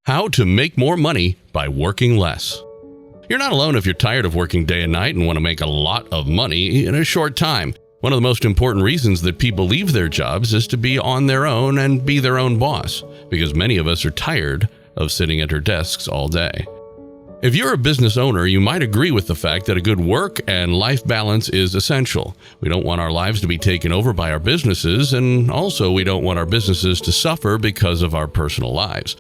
How to make more money by working less. You're not alone if you're tired of working day and night and want to make a lot of money in a short time. One of the most important reasons that people leave their jobs is to be on their own and be their own boss, because many of us are tired of sitting at our desks all day. If you're a business owner, you might agree with the fact that a good work and life balance is essential. We don't want our lives to be taken over by our businesses, and also we don't want our businesses to suffer because of our personal lives.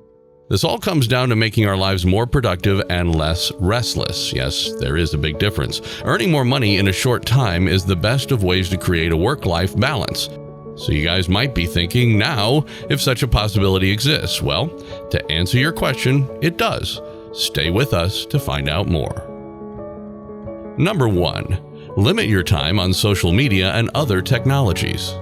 This all comes down to making our lives more productive and less restless. Yes, there is a big difference. Earning more money in a short time is the best of ways to create a work-life balance. So you guys might be thinking now if such a possibility exists. Well, to answer your question, it does. Stay with us to find out more. Number 1. Limit your time on social media and other technologies.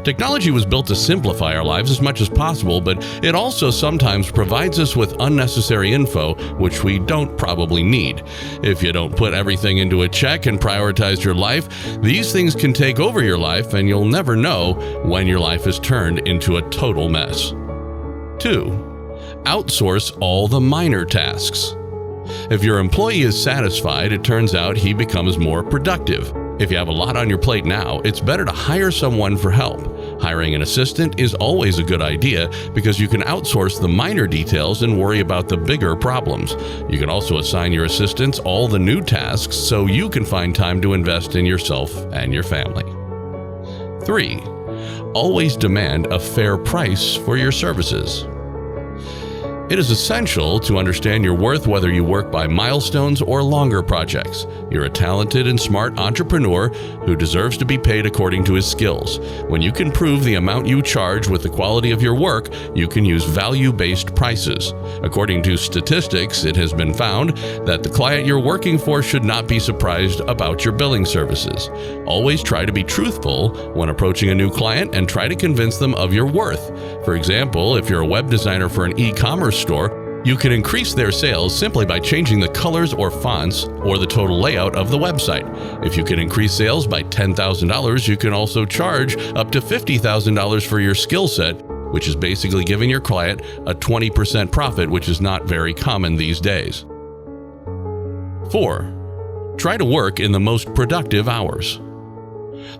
Technology was built to simplify our lives as much as possible, but it also sometimes provides us with unnecessary info, which we don't probably need. If you don't put everything into a check and prioritize your life, these things can take over your life and you'll never know when your life is turned into a total mess. 2. Outsource all the minor tasks. If your employee is satisfied, it turns out he becomes more productive. If you have a lot on your plate now, it's better to hire someone for help. Hiring an assistant is always a good idea because you can outsource the minor details and worry about the bigger problems. You can also assign your assistants all the new tasks so you can find time to invest in yourself and your family. 3. Always demand a fair price for your services. It is essential to understand your worth whether you work by milestones or longer projects. You're a talented and smart entrepreneur who deserves to be paid according to his skills. When you can prove the amount you charge with the quality of your work, you can use value-based prices. According to statistics, it has been found that the client you're working for should not be surprised about your billing services. Always try to be truthful when approaching a new client and try to convince them of your worth. For example, if you're a web designer for an e-commerce store, you can increase their sales simply by changing the colors or fonts or the total layout of the website. If you can increase sales by $10,000, you can also charge up to $50,000 for your skill set, which is basically giving your client a 20% profit, which is not very common these days. 4. Try to work in the most productive hours.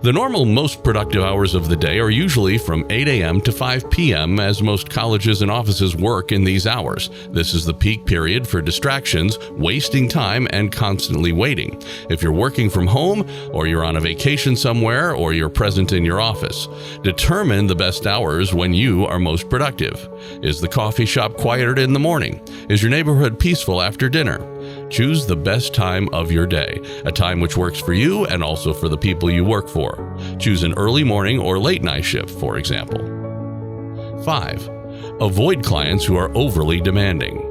The normal most productive hours of the day are usually from 8 a.m. to 5 p.m. as most colleges and offices work in these hours. This is the peak period for distractions, wasting time, and constantly waiting. If you're working from home, or you're on a vacation somewhere, or you're present in your office, determine the best hours when you are most productive. Is the coffee shop quieter in the morning? Is your neighborhood peaceful after dinner? Choose the best time of your day, a time which works for you and also for the people you work for. Choose an early morning or late night shift, for example. 5. Avoid clients who are overly demanding.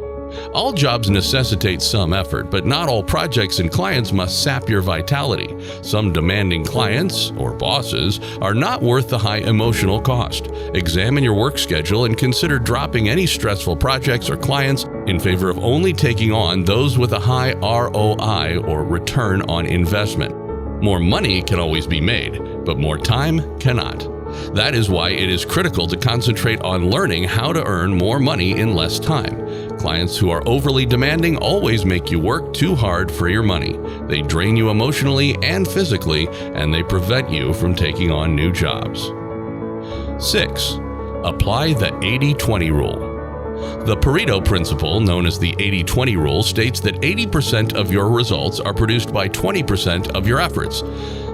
All jobs necessitate some effort, but not all projects and clients must sap your vitality. Some demanding clients, or bosses, are not worth the high emotional cost. Examine your work schedule and consider dropping any stressful projects or clients in favor of only taking on those with a high ROI, or return on investment. More money can always be made, but more time cannot. That is why it is critical to concentrate on learning how to earn more money in less time. Clients who are overly demanding always make you work too hard for your money. They drain you emotionally and physically, and they prevent you from taking on new jobs. 6. Apply the 80-20 rule. The Pareto principle, known as the 80-20 rule, states that 80% of your results are produced by 20% of your efforts.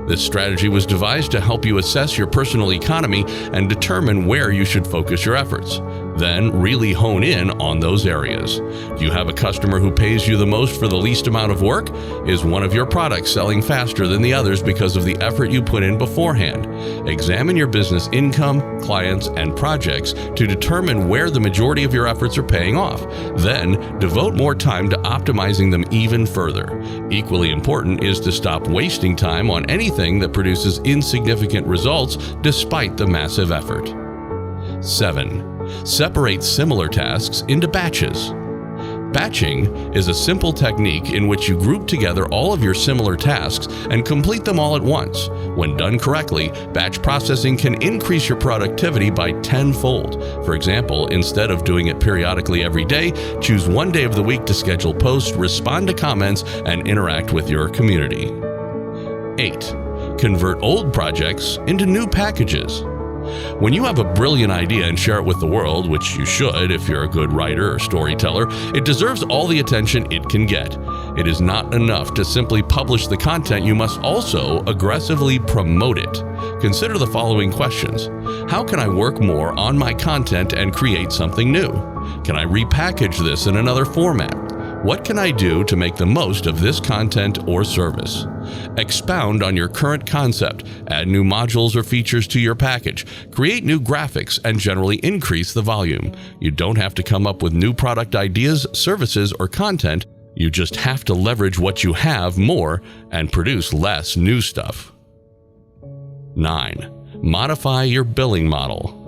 This strategy was devised to help you assess your personal economy and determine where you should focus your efforts. Then really hone in on those areas. Do you have a customer who pays you the most for the least amount of work? Is one of your products selling faster than the others because of the effort you put in beforehand? Examine your business income, clients, and projects to determine where the majority of your efforts are paying off. Then devote more time to optimizing them even further. Equally important is to stop wasting time on anything that produces insignificant results despite the massive effort. 7. Separate similar tasks into batches. Batching is a simple technique in which you group together all of your similar tasks and complete them all at once. When done correctly, batch processing can increase your productivity by tenfold. For example, instead of doing it periodically every day, choose one day of the week to schedule posts, respond to comments, and interact with your community. 8. Convert old projects into new packages. When you have a brilliant idea and share it with the world, which you should if you're a good writer or storyteller, it deserves all the attention it can get. It is not enough to simply publish the content, you must also aggressively promote it. Consider the following questions. How can I work more on my content and create something new? Can I repackage this in another format? What can I do to make the most of this content or service? Expound on your current concept, add new modules or features to your package, create new graphics, and generally increase the volume. You don't have to come up with new product ideas, services, or content. You just have to leverage what you have more and produce less new stuff. 9. Modify your billing model.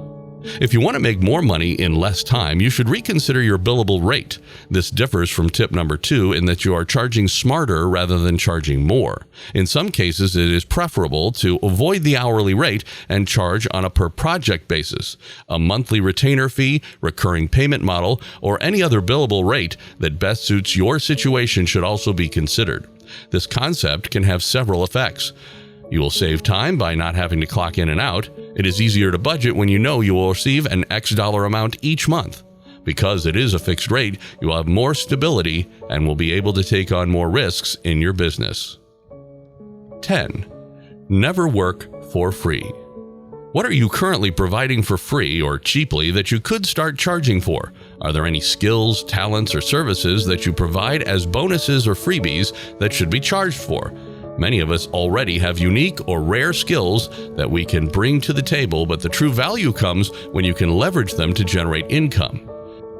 If you want to make more money in less time, you should reconsider your billable rate. This differs from tip number 2 in that you are charging smarter rather than charging more. In some cases, it is preferable to avoid the hourly rate and charge on a per project basis. A monthly retainer fee, recurring payment model, or any other billable rate that best suits your situation should also be considered. This concept can have several effects. You will save time by not having to clock in and out. It is easier to budget when you know you will receive an X dollar amount each month. Because it is a fixed rate, you will have more stability and will be able to take on more risks in your business. 10. Never work for free. What are you currently providing for free or cheaply that you could start charging for? Are there any skills, talents, or services that you provide as bonuses or freebies that should be charged for? Many of us already have unique or rare skills that we can bring to the table, but the true value comes when you can leverage them to generate income.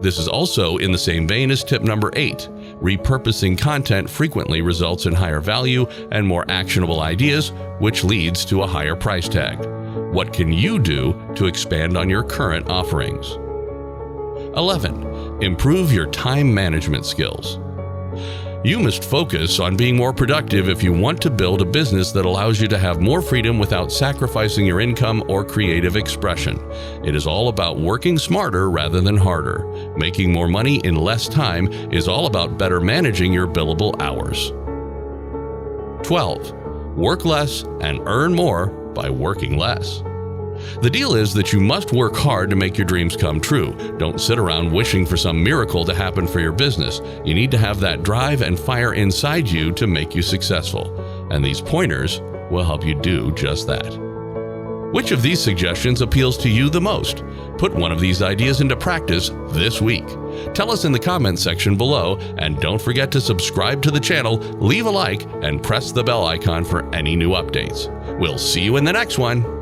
This is also in the same vein as tip number 8. Repurposing content frequently results in higher value and more actionable ideas, which leads to a higher price tag. What can you do to expand on your current offerings? 11. Improve your time management skills. You must focus on being more productive if you want to build a business that allows you to have more freedom without sacrificing your income or creative expression. It is all about working smarter rather than harder. Making more money in less time is all about better managing your billable hours. 12. Work less and earn more by working less. The deal is that you must work hard to make your dreams come true. Don't sit around wishing for some miracle to happen for your business. You need to have that drive and fire inside you to make you successful. And these pointers will help you do just that. Which of these suggestions appeals to you the most? Put one of these ideas into practice this week. Tell us in the comments section below, and don't forget to subscribe to the channel, leave a like, and press the bell icon for any new updates. We'll see you in the next one.